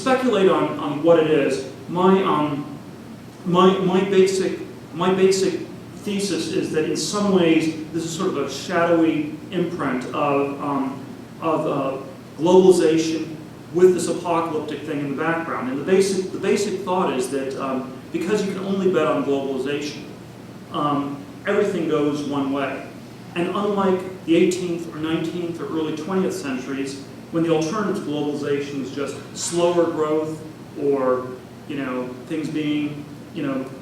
speculate on what it is, my basic thesis is that in some ways this is sort of a shadowy imprint of globalization with this apocalyptic thing in the background. And the basic thought is that because you can only bet on globalization, everything goes one way. And unlike the 18th or 19th or early 20th centuries, when the alternative to globalization was just slower growth or things being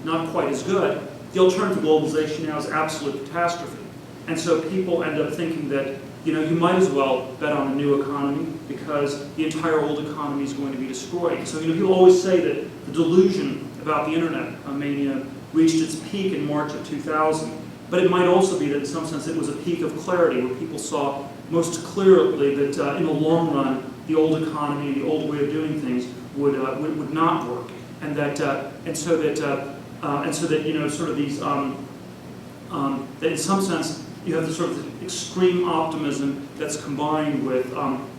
not quite as good, the alternative to globalization now is absolute catastrophe. And so people end up thinking that you might as well bet on a new economy because the entire old economy is going to be destroyed. So people always say that the delusion about the internet mania reached its peak in March of 2000. But it might also be that in some sense it was a peak of clarity where people saw most clearly that in the long run the old economy and the old way of doing things would not work, and so that sort of these that in some sense you have this sort of extreme optimism that's combined with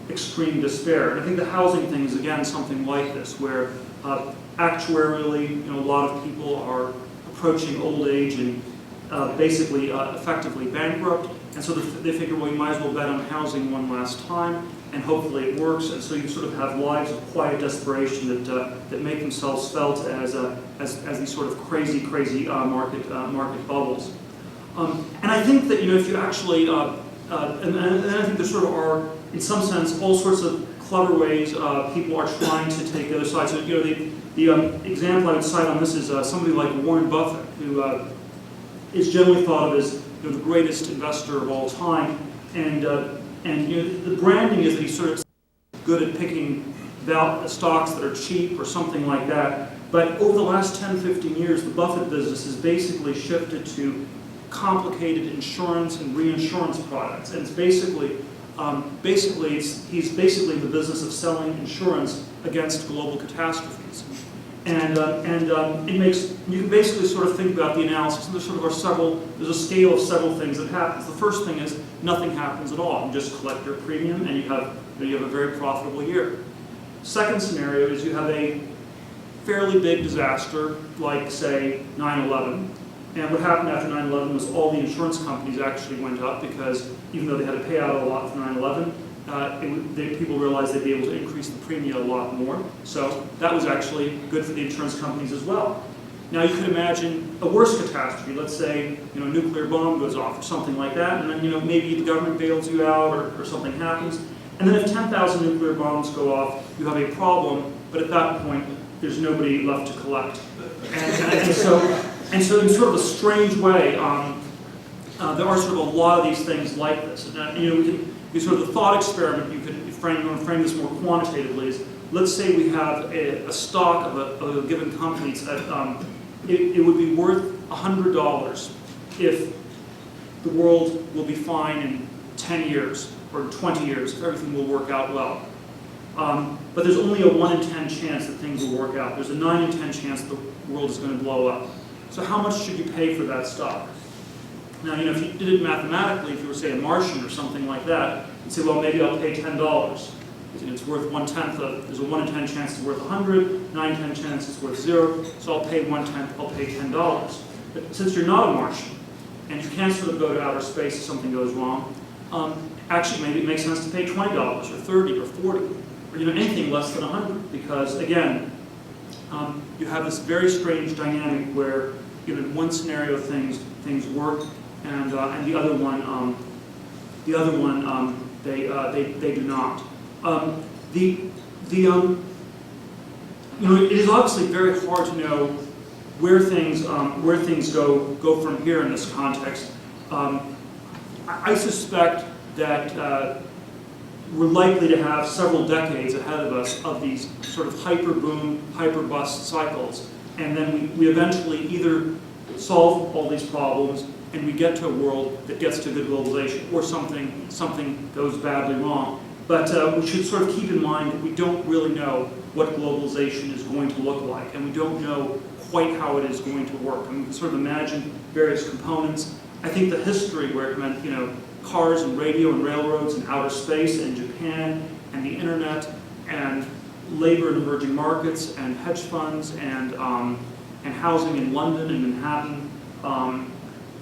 extreme despair. And I think the housing thing is again something like this, where actuarially a lot of people are approaching old age and basically effectively bankrupt, and so they figure, well, you might as well bet on housing one last time, and hopefully it works. And so you sort of have lives of quiet desperation that make themselves felt as these sort of crazy market bubbles. And I think that if you actually, and I think there sort of are, in some sense, all sorts of clever ways people are trying to take the other side. So the example I would cite on this is somebody like Warren Buffett, who is generally thought of as the greatest investor of all time, and the branding is that he's sort of good at picking stocks that are cheap or something like that. But over the last 10, 15 years, the Buffett business has basically shifted to complicated insurance and reinsurance products, and it's basically he's basically in the business of selling insurance against global catastrophes. And it makes, you can basically sort of think about the analysis, and there's a scale of several things that happens. The first thing is nothing happens at all. You just collect your premium and you have a very profitable year. Second scenario is you have a fairly big disaster, like say 9/11. And what happened after 9/11 was all the insurance companies actually went up because even though they had to pay out a lot for 9/11, people realized they'd be able to increase the premium a lot more. So that was actually good for the insurance companies as well. Now you could imagine a worse catastrophe. Let's say a nuclear bomb goes off or something like that, and then maybe the government bails you out or something happens. And then if 10,000 nuclear bombs go off, you have a problem. But at that point, there's nobody left to collect. And so in sort of a strange way, there are sort of a lot of these things like this. And sort of the thought experiment you could frame this more quantitatively is, let's say we have a stock of a given company that it would be worth $100 if the world will be fine in 10 years or 20 years if everything will work out well. But there's only a 1 in 10 chance that things will work out. There's a 9 in 10 chance the world is going to blow up. So how much should you pay for that stock? Now, if you did it mathematically, if you were, say, a Martian or something like that, you'd say, well, maybe I'll pay $10. It's worth 1/10 of, there's a 1 in 10 chance it's worth 100, 9 in 10 chance it's worth 0, so I'll pay 1/10, I'll pay $10. But since you're not a Martian, and you can't sort of go to outer space if something goes wrong, actually maybe it makes sense to pay $20 or 30 or 40, or anything less than 100, because again, you have this very strange dynamic where in one scenario things work, and the other one they do not. It is obviously very hard to know where things go from here in this context. I suspect that we're likely to have several decades ahead of us of these sort of hyper boom, hyper bust cycles, and then we eventually either solve all these problems and we get to a world that gets to good globalization, or something goes badly wrong. But we should sort of keep in mind that we don't really know what globalization is going to look like, and we don't know quite how it is going to work. I mean, we can sort of imagine various components. I think the history where it meant, cars and radio and railroads and outer space and Japan and the internet and labor in emerging markets and hedge funds and housing in London and Manhattan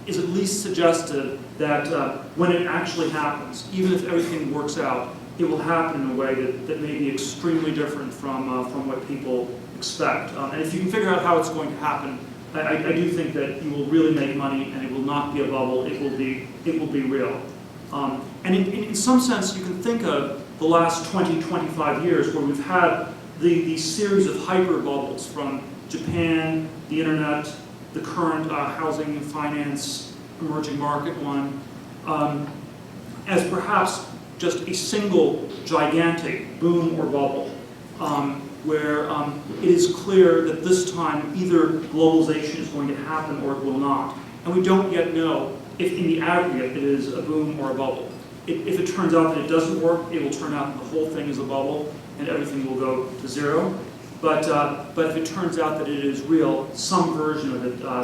is at least suggestive that when it actually happens, even if everything works out, it will happen in a way that may be extremely different from what people expect. And if you can figure out how it's going to happen, I do think that you will really make money, and it will not be a bubble. It will be real. And in some sense, you can think of the last 20, 25 years where we've had these series of hyper bubbles from Japan, the internet, the current housing and finance emerging market one, as perhaps just a single gigantic boom or bubble, where it is clear that this time either globalization is going to happen or it will not. And we don't yet know if in the aggregate it is a boom or a bubble. If it turns out that it doesn't work, it will turn out that the whole thing is a bubble and everything will go to zero. But if it turns out that it is real, some version of it, I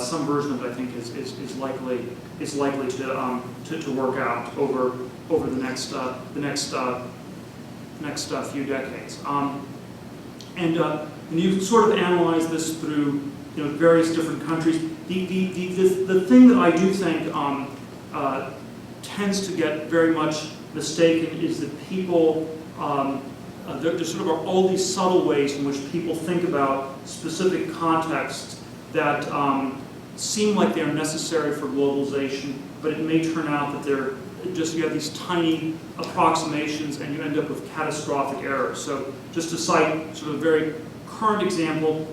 think, is likely to work out over the next few decades. And you sort of analyze this through various different countries. The thing that I do think tends to get very much mistaken is that people. There sort of are all these subtle ways in which people think about specific contexts that seem like they're necessary for globalization, but it may turn out that they're just, you have these tiny approximations and you end up with catastrophic errors. So just to cite sort of a very current example,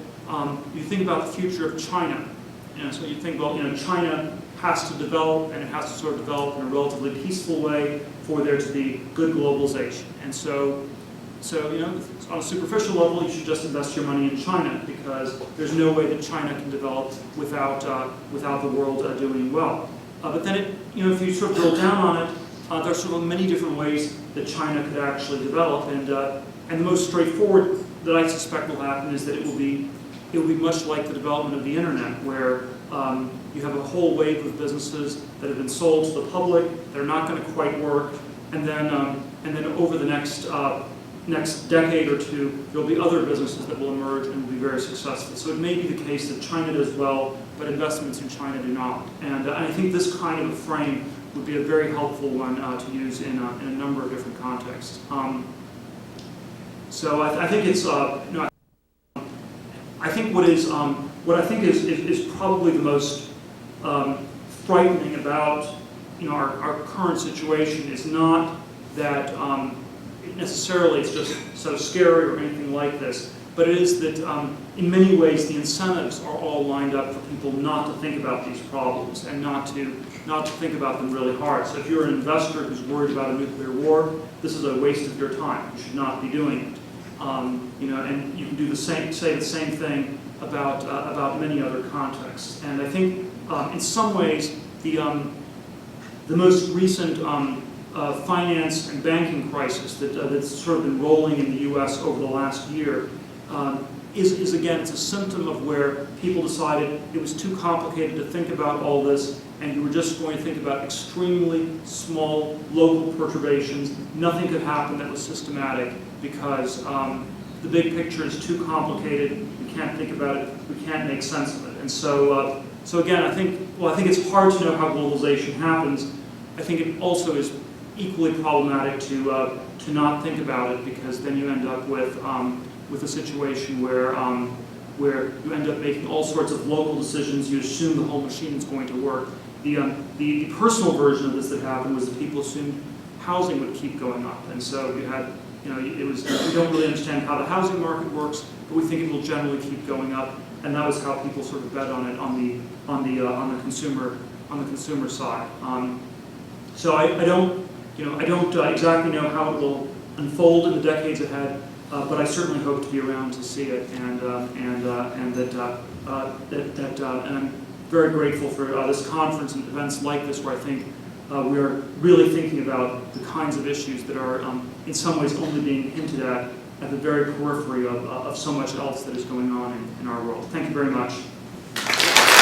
you think about the future of China. So you think, well, China has to develop, and it has to sort of develop in a relatively peaceful way for there to be good globalization. And so on a superficial level, you should just invest your money in China because there's no way that China can develop without the world doing well. But then, if you sort of drill down on it, there are sort of many different ways that China could actually develop, and the most straightforward that I suspect will happen is that it will be much like the development of the internet, where you have a whole wave of businesses that have been sold to the public. They're not going to quite work, and then over the next decade or two, there'll be other businesses that will emerge and will be very successful. So it may be the case that China does well, but investments in China do not. And I think this kind of a frame would be a very helpful one to use in a number of different contexts. So I think it's I think what I think is probably the most frightening about our current situation is not that necessarily it's just so scary or anything like this, but it is that in many ways the incentives are all lined up for people not to think about these problems and not to think about them really hard. So if you're an investor who's worried about a nuclear war, this is a waste of your time. You should not be doing it. And you can do say the same thing about many other contexts. And I think in some ways the most recent finance and banking crisis that's sort of been rolling in the U.S. over the last year is again, it's a symptom of where people decided it was too complicated to think about all this, and you were just going to think about extremely small local perturbations. Nothing could happen that was systematic because the big picture is too complicated. We can't think about it. We can't make sense of it. And so again, I think it's hard to know how globalization happens. I think it also is equally problematic to not think about it, because then you end up with a situation where you end up making all sorts of local decisions. You assume the whole machine is going to work. The personal version of this that happened was that people assumed housing would keep going up, and so you had we don't really understand how the housing market works, but we think it will generally keep going up, and that was how people sort of bet on it on the consumer side. So I don't exactly know how it will unfold in the decades ahead, but I certainly hope to be around to see it, and I'm very grateful for this conference and events like this, where I think we are really thinking about the kinds of issues that are in some ways only being hinted at the very periphery of so much else that is going on in our world. Thank you very much.